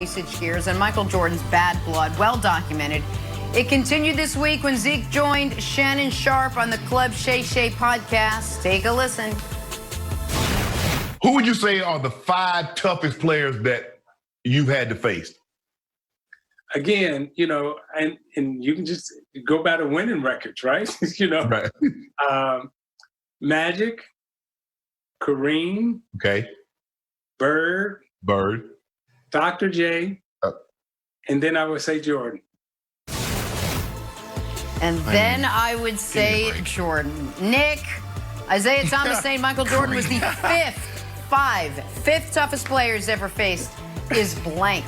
years and Michael Jordan's bad blood, well documented. It continued this week when Zeke joined Shannon Sharpe on the Club Shay Shay podcast. Take a listen. Who would you say are the 5 toughest players that you've had to face? Again, and you can just go by the winning records, right? Right. Magic, Kareem, Okay. Bird, Dr. J, and then I would say Jordan. And then I would say Jordan. Nick, Isiah Thomas saying Michael Jordan was the fifth toughest players ever faced is blank.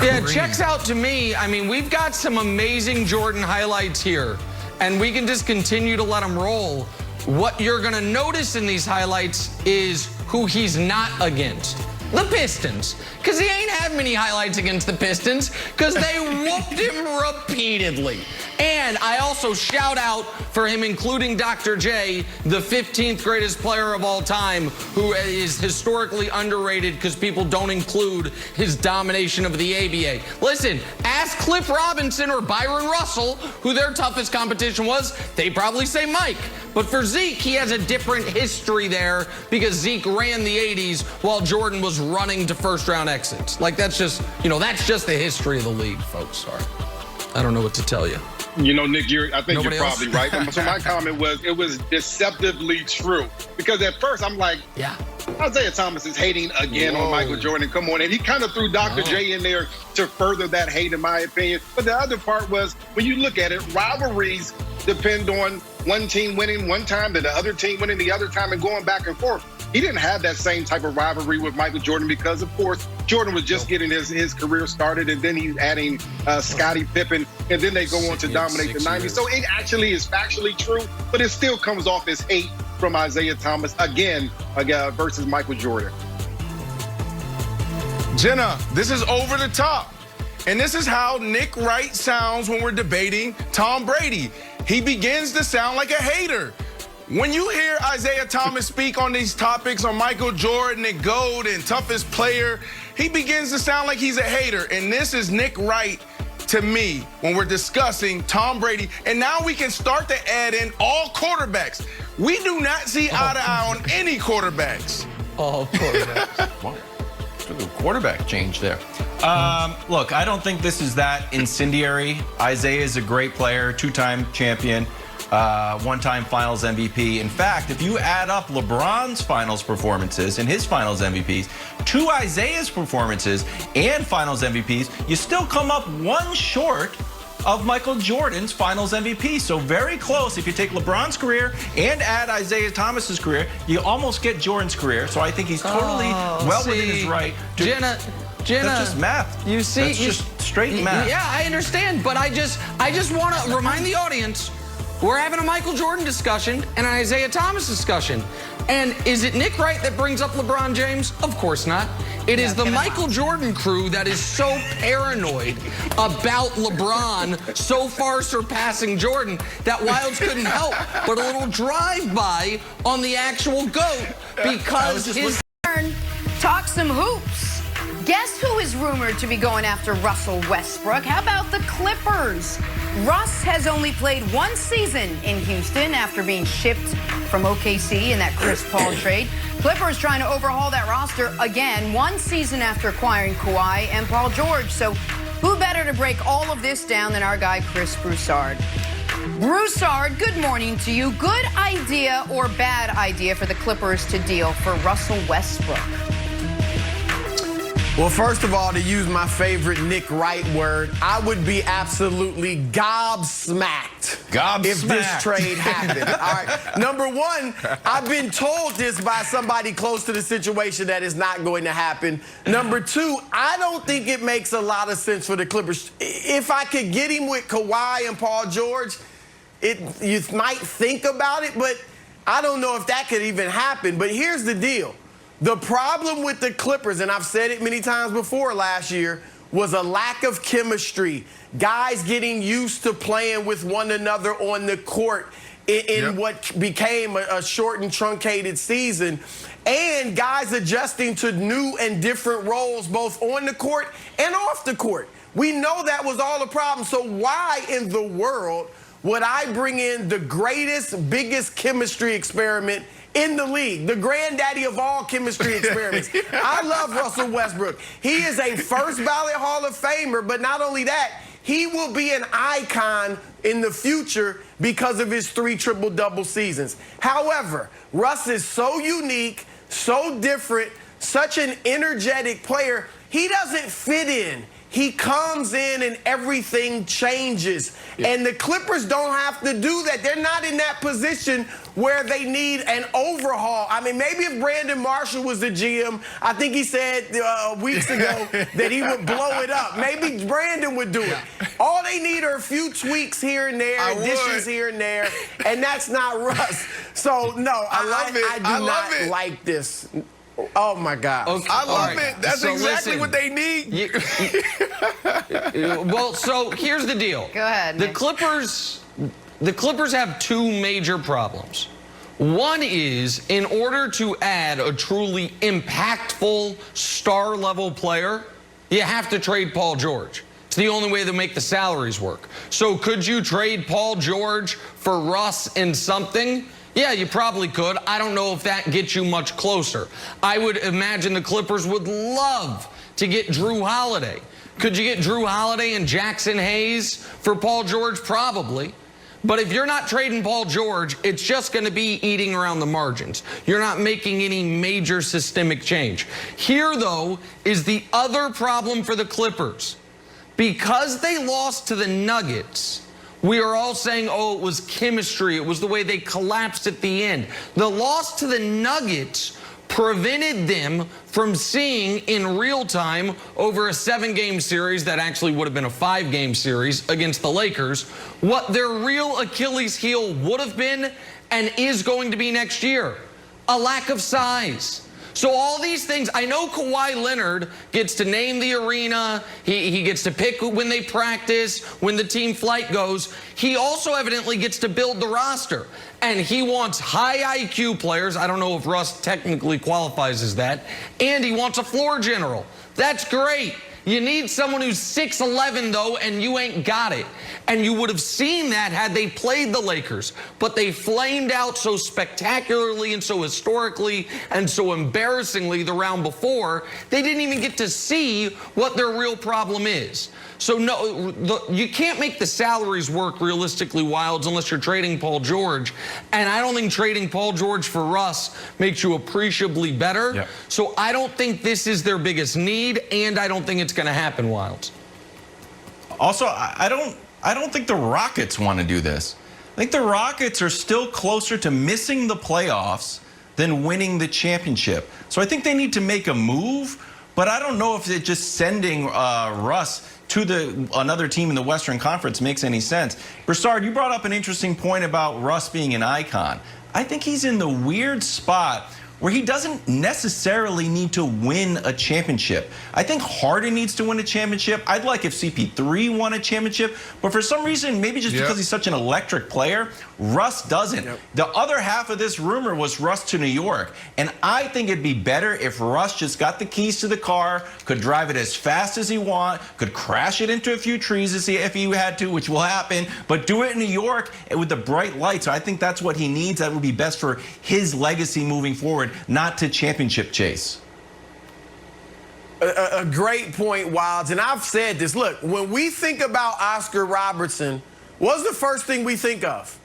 Yeah, it checks out to me. I mean, we've got some amazing Jordan highlights here, and we can just continue to let them roll. What you're going to notice in these highlights is who he's not against. The Pistons, because he ain't had many highlights against the Pistons, because they whooped him repeatedly. And I also shout out for him including Dr. J, the 15th greatest player of all time, who is historically underrated because people don't include his domination of the ABA. Listen, ask Cliff Robinson or Byron Russell who their toughest competition was. They probably say Mike. But for Zeke, he has a different history there because Zeke ran the 80s while Jordan was running to first-round exits. Like, that's just, that's just the history of the league, folks. Sorry. I don't know what to tell you. Nick, I think Nobody you're else? probably right. So my comment was, it was deceptively true. Because at first I'm like, Yeah. Isiah Thomas is hating again on Michael Jordan. Come on. And he kind of threw Dr. J in there to further that hate, in my opinion. But the other part was, when you look at it, rivalries depend on one team winning one time, then the other team winning the other time, and going back and forth. He didn't have that same type of rivalry with Michael Jordan because, of course, Jordan was just getting his career started, and then he's adding Scottie Pippen, and then they go on to dominate the 90s. So it actually is factually true, but it still comes off as hate from Isiah Thomas, again versus Michael Jordan. Jenna, this is over the top. And this is how Nick Wright sounds when we're debating Tom Brady. He begins to sound like a hater. When you hear Isiah Thomas speak on these topics on Michael Jordan and GOAT and toughest player, he begins to sound like he's a hater. And this is Nick Wright to me when we're discussing Tom Brady. And now we can start to add in all quarterbacks. We do not see eye to eye on any quarterbacks. All quarterbacks. Wow. Quarterback change there. Look, I don't think this is that incendiary. Isiah is a great player, 2-time champion, 1-time finals MVP. In fact, if you add up LeBron's finals performances and his finals MVPs to Isiah's performances and finals MVPs, you still come up one short of Michael Jordan's finals MVP. So very close. If you take LeBron's career and add Isiah Thomas's career, you almost get Jordan's career. So I think he's totally within his right. Jenna, that's just math. You see, that's just straight math. Yeah, I understand, but I just want to remind the audience, we're having a Michael Jordan discussion and an Isiah Thomas discussion. And is it Nick Wright that brings up LeBron James? Of course not. It is the Michael Jordan crew that is so paranoid about LeBron so far surpassing Jordan that Wilds couldn't help but a little drive-by on the actual GOAT because his turn. Talk some hoops. Guess who is rumored to be going after Russell Westbrook? How about the Clippers? Russ has only played one season in Houston after being shipped from OKC in that Chris Paul trade. Clippers trying to overhaul that roster again, one season after acquiring Kawhi and Paul George. So who better to break all of this down than our guy, Chris Broussard? Broussard, good morning to you. Good idea or bad idea for the Clippers to deal for Russell Westbrook? Well, first of all, to use my favorite Nick Wright word, I would be absolutely gobsmacked if this trade happened. All right. Number one, I've been told this by somebody close to the situation that is not going to happen. Number two, I don't think it makes a lot of sense for the Clippers. If I could get him with Kawhi and Paul George, you might think about it, but I don't know if that could even happen. But here's the deal. The problem with the Clippers, and I've said it many times before last year, was a lack of chemistry. Guys getting used to playing with one another on the court. in what became a short and truncated season, and guys adjusting to new and different roles both on the court and off the court. We know that was all a problem. So why in the world would I bring in the greatest, biggest chemistry experiment in the league, the granddaddy of all chemistry experiments? I love Russell Westbrook. He is a first ballot Hall of Famer, but not only that, he will be an icon in the future because of his 3 triple-double seasons. However, Russ is so unique, so different, such an energetic player. He doesn't fit in. He comes in and everything changes. Yeah. And the Clippers don't have to do that. They're not in that position where they need an overhaul. I mean, maybe if Brandon Marshall was the GM, I think he said weeks ago that he would blow it up. Maybe Brandon would do it. All they need are a few tweaks here and there, additions here and there, and that's not Russ. So, no, I do not like this. Oh, my God. Okay. I love it. That's exactly what they need. Well, so here's the deal. Go ahead, The Clippers have 2 major problems. One is, in order to add a truly impactful star-level player, you have to trade Paul George. It's the only way to make the salaries work. So could you trade Paul George for Russ in something? Yeah, you probably could. I don't know if that gets you much closer. I would imagine the Clippers would love to get Drew Holiday. Could you get Drew Holiday and Jackson Hayes for Paul George? Probably. But if you're not trading Paul George, it's just going to be eating around the margins. You're not making any major systemic change. Here, though, is the other problem for the Clippers. Because they lost to the Nuggets, we are all saying, oh, it was chemistry. It was the way they collapsed at the end. The loss to the Nuggets prevented them from seeing in real time over a 7-game series that actually would have been a 5-game series against the Lakers what their real Achilles heel would have been and is going to be next year. A lack of size. So all these things, I know Kawhi Leonard gets to name the arena. He gets to pick when they practice, when the team flight goes. He also evidently gets to build the roster. And he wants high IQ players. I don't know if Russ technically qualifies as that. And he wants a floor general. That's great. You need someone who's 6'11", though, and you ain't got it. And you would have seen that had they played the Lakers. But they flamed out so spectacularly and so historically and so embarrassingly the round before, they didn't even get to see what their real problem is. So, no, you can't make the salaries work realistically, Wilds, unless you're trading Paul George. And I don't think trading Paul George for Russ makes you appreciably better. Yep. So I don't think this is their biggest need, and I don't think it's going to happen, Wilds. Also, I don't think the Rockets want to do this. I think the Rockets are still closer to missing the playoffs than winning the championship. So I think they need to make a move, but I don't know if they're just sending Russ to another team in the Western Conference makes any sense. Broussard, you brought up an interesting point about Russ being an icon. I think he's in the weird spot where he doesn't necessarily need to win a championship. I think Harden needs to win a championship. I'd like if CP3 won a championship, but for some reason, maybe just because he's such an electric player, Russ doesn't. The other half of this rumor was Russ to New York, and I think it'd be better if Russ just got the keys to the car, could drive it as fast as he wants, could crash it into a few trees if he had to, which will happen, but do it in New York with the bright lights. So I think that's what he needs. That would be best for his legacy moving forward, not to championship chase. A great point, Wilds. And I've said this. Look, when we think about Oscar Robertson, what's the first thing we think of?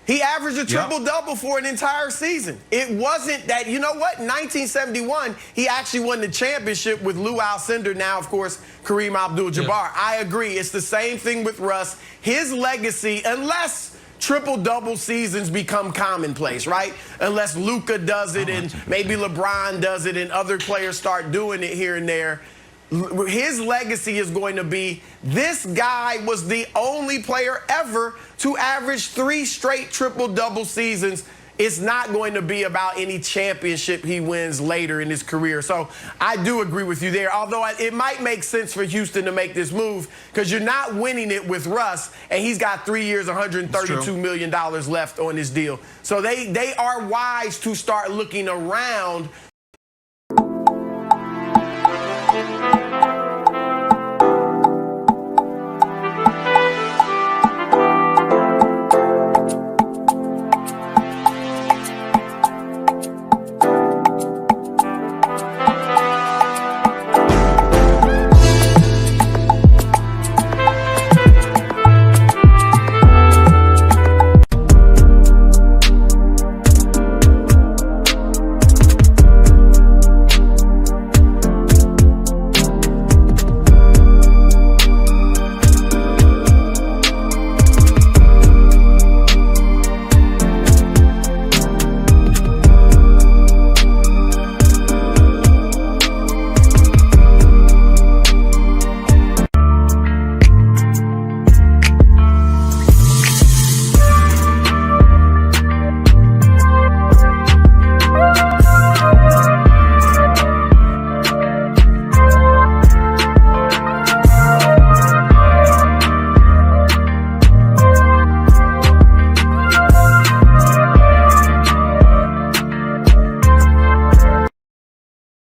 He averaged a triple-double for an entire season. It wasn't that, you know what, in 1971, he actually won the championship with Lou Alcindor, now, of course, Kareem Abdul-Jabbar. I agree. It's the same thing with Russ. His legacy, unless triple-double seasons become commonplace, right? Unless Luka does it and maybe LeBron does it and other players start doing it here and there. His legacy is going to be, this guy was the only player ever to average 3 straight triple-double seasons it's not going to be about any championship he wins later in his career. So I do agree with you there, although it might make sense for Houston to make this move because you're not winning it with Russ, and he's got 3 years, $132 million left on his deal. So they are wise to start looking around